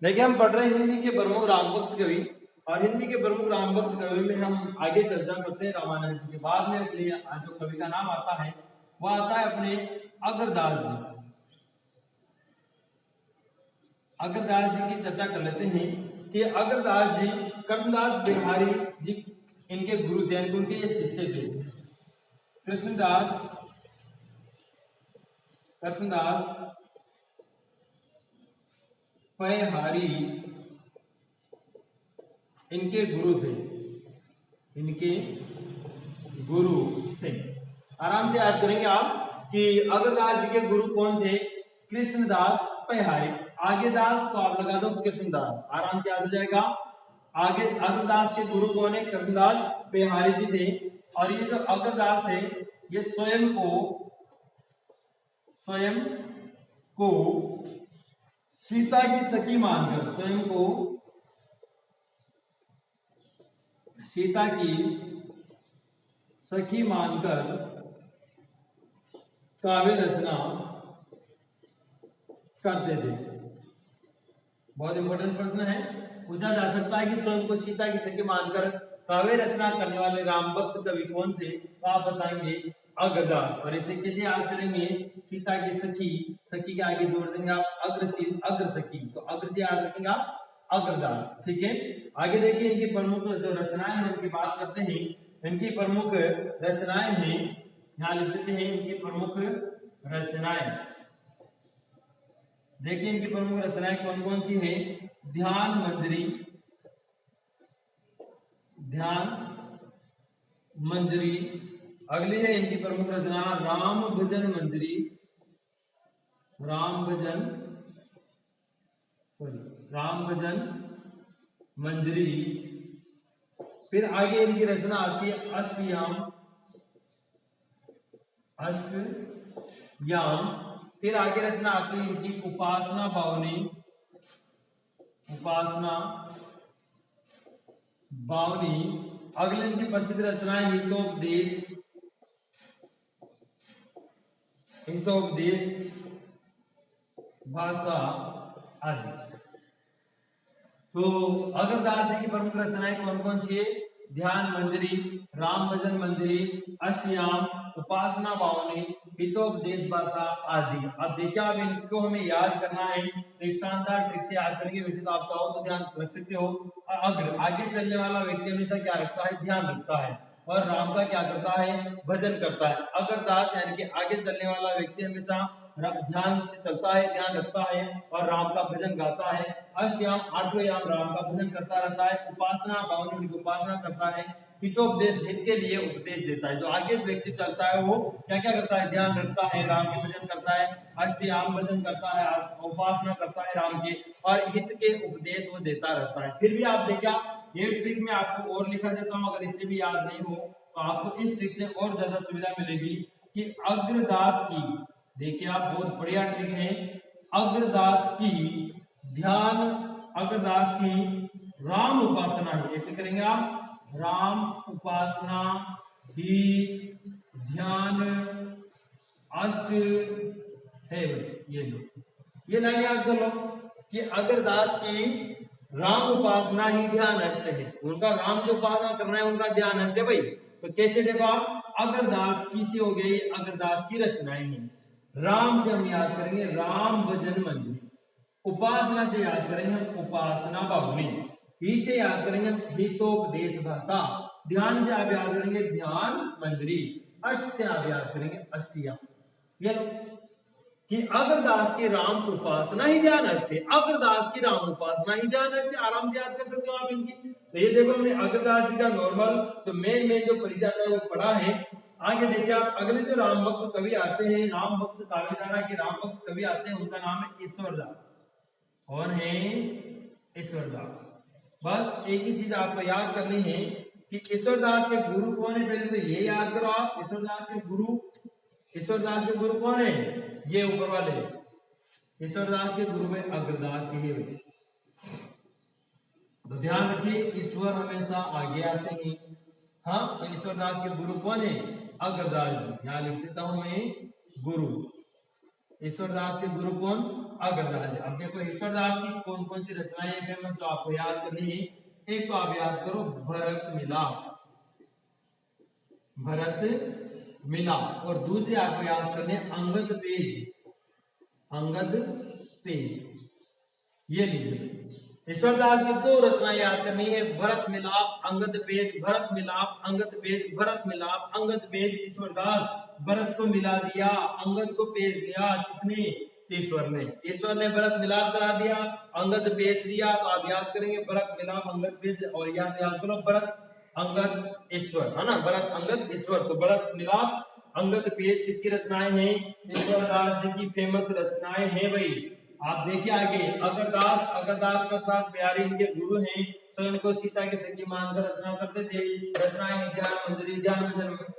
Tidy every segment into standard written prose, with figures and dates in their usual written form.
देखिए हम पढ़ रहे हैं हिंदी के प्रमुख रामभक्त कवि, और हिंदी के प्रमुख रामभक्त कवि में हम आगे चर्चा करते हैं रामानंद जी के। बाद में अगले जो कवि का नाम आता है वो आता है अपने अग्रदास जी। अग्रदास जी की चर्चा कर लेते हैं कि अग्रदास जी कृष्णदास बिहारी जी इनके गुरु थे, उनके ये शिष्य थे। कृष्णदास बिहारी इनके गुरु थे, इनके गुरु थे। आराम से याद करेंगे आप कि अग्रदास जी के गुरु कौन थे? कृष्णदास बिहारी। आगे दास तो आप लगा दो कृष्णदास, आराम से याद हो जाएगा। आगे अग्रदास के गुरु कौन है? कृष्णदास बिहारी जी थे। और ये जो अग्रदास थे ये स्वयं को सीता की सखी मानकर, स्वयं को सीता की सखी मानकर काव्य रचना करते थे। बहुत इंपॉर्टेंट प्रश्न है, पूछा जा सकता है कि स्वयं को सीता की सखी मानकर काव्य रचना करने वाले रामभक्त कवि कौन थे? तो आप बताएंगे अग्रदास। और इसे कैसे याद करेंगे? सीता की सखी, सखी के आगे जोड़ देंगे आप अग्र सखी, तो अग्र से याद रखेंगे आप अग्रदास। ठीक है, आगे देखिए इनकी प्रमुख जो रचनाएं हैं उनकी बात करते हैं। इनकी प्रमुख रचनाएं हैं, यहाँ लिख देते हैं इनकी प्रमुख रचनाएं। देखिए इनकी प्रमुख रचनाएं कौन कौन सी हैं? ध्यान मंजरी। अगली है इनकी प्रमुख रचना राम भजन मंजरी। फिर आगे इनकी रचना आती है अष्टयाम। फिर आगे रचना आती है इनकी उपासना बावनी। अगले इनकी प्रसिद्ध रचनाएं हितोपदेश भाषा आदि। तो अग्रदास जी की प्रमुख रचनाएं कौन कौन सी है? ध्यान मंजरी, राम भजन मंजरी, अष्टयाम, उपासना बावनी, हितोपदेश भाषा आदि। अब देखिए आप इनको हमें याद करना है, तो एक शानदार ट्रिक से याद करेंगे। वैसे तो आप चाहो तो ध्यान रख सकते हो। अग्र आगे चलने वाला व्यक्ति हमेशा क्या रखता है? ध्यान रखता है। और राम का क्या करता है? भजन करता है। अग्रदास यानी कि आगे चलने वाला व्यक्ति हमेशा ध्यान से चलता है, ध्यान रखता है और राम का भजन गाता है। अष्टयाम, आठवें याम राम का भजन करता रहता है। उपासना बावनी की उपासना करता है। हितोपदेश, हित के लिए उपदेश देता है। जो आगे व्यक्ति चलता है वो क्या क्या करता है? ध्यान रखता है, राम के भजन करता है, अष्टयाम भजन करता है, उपासना करता है राम के, और हित के उपदेश वो देता रहता है। फिर भी आप देखिए, ये ट्रिक में आपको और लिखा देता हूं, अगर इससे भी याद नहीं हो तो आपको इस ट्रिक से और ज्यादा सुविधा मिलेगी कि अग्रदास की, देखिए आप बहुत बढ़िया ट्रिक है, अग्रदास की राम उपासना ही, ऐसे करेंगे आप, राम उपासना ही ध्यान अष्ट है। ये लाइन याद कर लो कि अग्रदास की राम उपासना ही ध्यान अष्ट है। उनका राम जो उपासना करना है उनका ध्यान अष्ट है भाई। तो कैसे देखो आप, अग्रदास की से हो गई, अग्रदास की रचनाएं हैं। राम से हम याद करेंगे राम भजन मंजरी, उपासना से याद करेंगे हम उपासना बावनी, ही से याद करेंगे हम हितोपदेश भाषा, ध्यान से आप याद करेंगे ध्यान मंजरी, अष्ट से आप याद करेंगे अष्टिया। ये कि अग्रदास की राम उपासना ही ध्यान अष्ट है, अग्रदास की राम उपासना ही ध्यान अष्ट है। आराम से याद कर सकते हो आप इनकी। तो ये देखो हमने अग्रदास जी का नॉर्मल तो मेन जो परिचय था वो पढ़ा है। आगे देखिए आप अगले जो राम भक्त कवि आते हैं, राम भक्त काव्यधारा के राम भक्त कवि आते हैं, उनका नाम है ईश्वरदास। कौन है? ईश्वरदास। बस एक ही चीज आपको याद करनी है कि ईश्वरदास के गुरु कौन है, पहले तो ये याद करो आप। ईश्वरदास के गुरु कौन है? ये ऊपर वाले ईश्वरदास के गुरु में अग्रदास ही है। तो ध्यान रखिए ईश्वर हमेशा आगे आते हैं। हाँ, तो ईश्वरदास के गुरु कौन है? अग्रदास जी। यहाँ लिख देता हूं मैं गुरु। ईश्वरदास के गुरु कौन? अग्रदास। अब देखो ईश्वरदास की कौन कौन सी रचनाएं फेमस जो आपको याद करनी है। एक तो आप याद करो भरत मिलाप, भरत मिलाप, और दूसरी आपको याद करनी है अंगद पेज, अंगद पेज। ये लीजिए ईश्वरदास की दो रचना याद करनी है, Bharat Milap Angad page, Bharat Milap Angad page, Bharat Milap Angad page. Ishwardas Bharat को मिला दिया, अंगद को पेज दिया, किसने? ईश्वर ने। ईश्वर ने भरत मिलाप करा दिया, अंगद पेज दिया। तो आप याद करेंगे भरत मिलाप अंगद पेज, और याद करो भरत अंगद ईश्वर, है ना, भरत अंगद ईश्वर। तो भरत मिलाप अंगद पेज किसकी रचनाएं हैं? ईश्वरदास जी की फेमस रचनाएं हैं भाई। आप देखिए आगे अगरदास, अगरदास का साथ प्यारे इनके गुरु हैं, स्वयं को सीता के सखी मानकर रचना करते थे। रचनाएं ज्ञान मंजरी, ज्ञान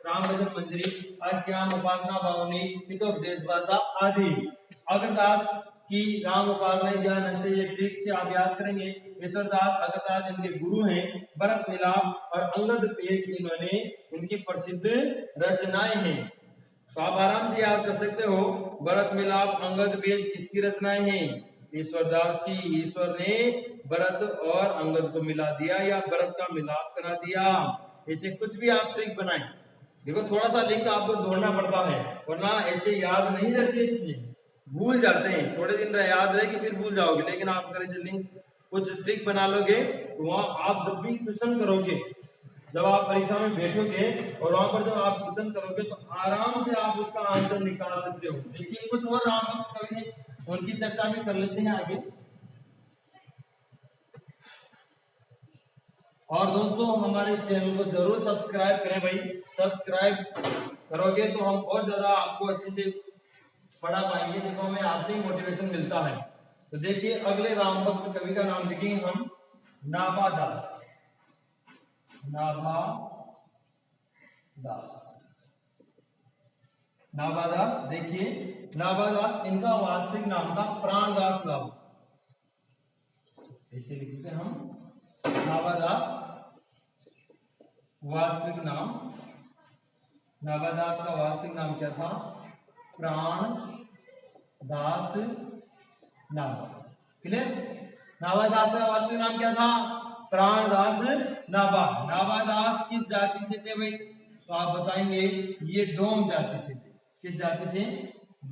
राम भजन मंजरी, अष्टयाम उपासना बावनी, हितोपदेश भाषा आदि। अगरदास की राम उपासना ज्ञान अष्टय, ये ट्रिक से आप याद करेंगे। ईश्वरदास अगरदास इनके गुरु हैं। भरत मिलाप और अंगद पेज इन्होंने इनकी प्रसिद्ध रचनाएं हैं। तो आप आराम से याद कर सकते हो भरत मिलाप अंगद पेज किसकी रचनाएं हैं? ईश्वरदास की। ईश्वर ने भरत और अंगद को मिला दिया या भरत का मिलाप करा दिया। ऐसे कुछ भी आप ट्रिक बनाएं, देखो थोड़ा सा लिंक आपको जोड़ना पड़ता है, वरना ऐसे याद नहीं रहती चीजें, भूल जाते हैं। थोड़े दिन याद रहेगी फिर भूल जाओगे, लेकिन आप अगर ऐसे लिंक कुछ ट्रिक बना लोगे तो वहां आप जब भी क्वेश्चन करोगे, जब आप परीक्षा में बैठोगे और वहां पर जब आप क्वेश्चन करोगे तो आराम से आप उसका आंसर निकाल सकते हो। देखिए कुछ और राम भक्त कवि हैं, उनकी चर्चा भी कर लेते हैं आगे। और दोस्तों हमारे चैनल को जरूर सब्सक्राइब करें भाई, सब्सक्राइब करोगे तो हम और ज्यादा आपको अच्छे से पढ़ा पाएंगे। देखो हमें आपसे ही मोटिवेशन मिलता है। तो देखिए अगले राम भक्त कवि का नाम लिखेंगे हम नाभादास, नाभादास, नाभादास। देखिए नाभादास इनका वास्तविक नाम था प्राणदास नाभ, ऐसे लिखते हैं हम नाभादास वास्तविक नाम। नाभादास का वास्तविक नाम क्या था? प्राणदास नाभा। क्लियर? नाभादास का वास्तविक नाम क्या था? प्राणदास नाभा। नाभादास किस जाति से थे भाई? तो आप बताएंगे ये डोम जाति से थे। किस जाति से?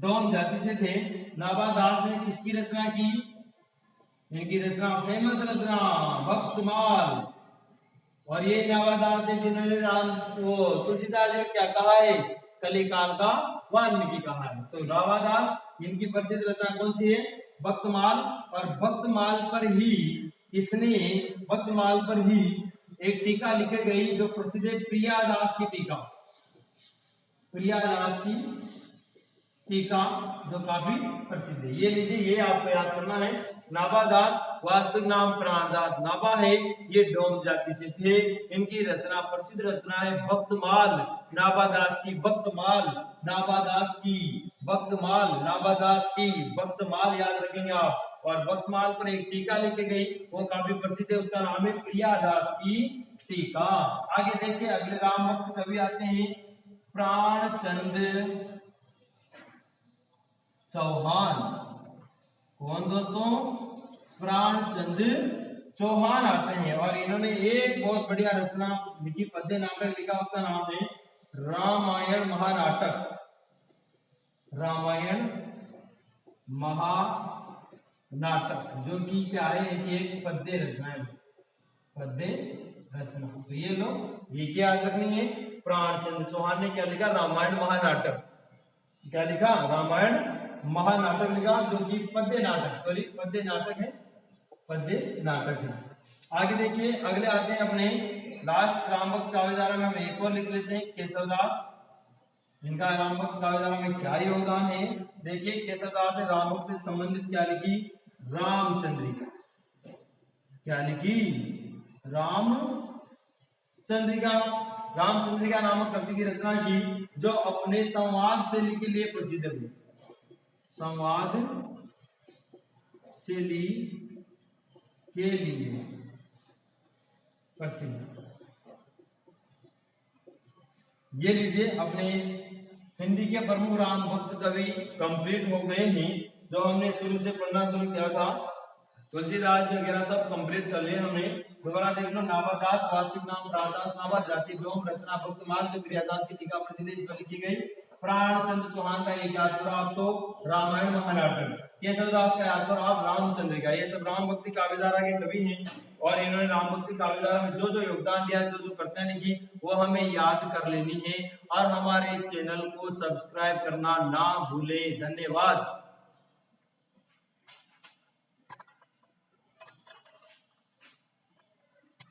डोम जाति से थे। नाभादास ने किसकी रचना की? इनकी रचना फेमस रचना भक्तमाल। और ये नाभादास है जिन्होंने तुलसीदास जी क्या कहा है? कलिकाल का वाल्मीकि कहा है। तो नाभादास इनकी प्रसिद्ध रचना कौन सी है? भक्तमाल। और भक्तमाल पर ही इसने, भक्तमाल पर ही एक टीका लिखी गई जो प्रसिद्ध है प्रियादास की टीका, प्रियादास की टीका जो काफी प्रसिद्ध है। ये लीजिए, ये आपको याद करना है। नाभादास वास्तविक नाम प्राणदास नाभा है, ये डोम जाति से थे। इनकी रचना प्रसिद्ध रचना है भक्तमाल। नाभादास की भक्तमाल, नाभादास की भक्तमाल, नाभादास की भक्तमाल याद रखेंगे आप। और भक्तमाल पर एक टीका लिखी गई वो काफी प्रसिद्ध है, उसका नाम है प्रियादास की टीका। आगे देखिए अगले राम भक्त कवि आते हैं प्राणचंद चौहान। कौन दोस्तों? प्राणचंद चौहान आते हैं। और इन्होंने एक बहुत बढ़िया रचना लिखी, पद्य नाटक लिखा, उसका नाम है रामायण महानाटक। रामायण महानाटक जो कि क्या है कि एक पद्य रचना है, पद्य रचना। तो ये लोग ये क्या याद रखनी है? प्राणचंद चौहान ने क्या लिखा? रामायण महानाटक। क्या लिखा? रामायण महानाटक लिखा, जो कि पद्य नाटक, सॉरी पद्य नाटक है, पद्य नाटक है। आगे देखिए अगले आते हैं अपने लास्ट राम भक्त काव्यधारा में हम एक और लिख लेते हैं केशवदास। इनका राम भक्त काव्यधारा में क्या योगदान है? देखिए केशवदास ने राम भक्त से संबंधित क्या लिखी? रामचंद्रिका। क्या लिखी? रामचंद्रिका। रामचंद्रिका नामक कवि की रचना की जो अपने संवाद शैली के लिए प्रसिद्ध है। संवाद शैली के लिए प्रसिद्ध। ये लीजिए अपने हिंदी के प्रमुख राम भक्त कवि कंप्लीट हो गए हैं। जो हमने शुरू से पढ़ना शुरू किया था तुलसीदास जी वगैरह सब कंप्लीट कर लिए हमने। दोबारा देख लो, नावादास वास्तविक नाम रामदास नावा जाति व्योम रचना भक्त मार्ग प्रियादास की टीका प्रसिद्ध इस पर लिखी गई। प्राणचंद्र चौहान का एक याद करो आप तो रामायण महानाटक, ये सब दास का याद करो आप रामचंद्र का, ये सब राम भक्ति काव्यधारा के कवि हैं और इन्होंने राम भक्ति काव्यधारा में जो जो योगदान दिया, जो जो कविताएं लिखी वो हमें याद कर लेनी है और हमारे चैनल को सब्सक्राइब करना ना भूले। धन्यवाद।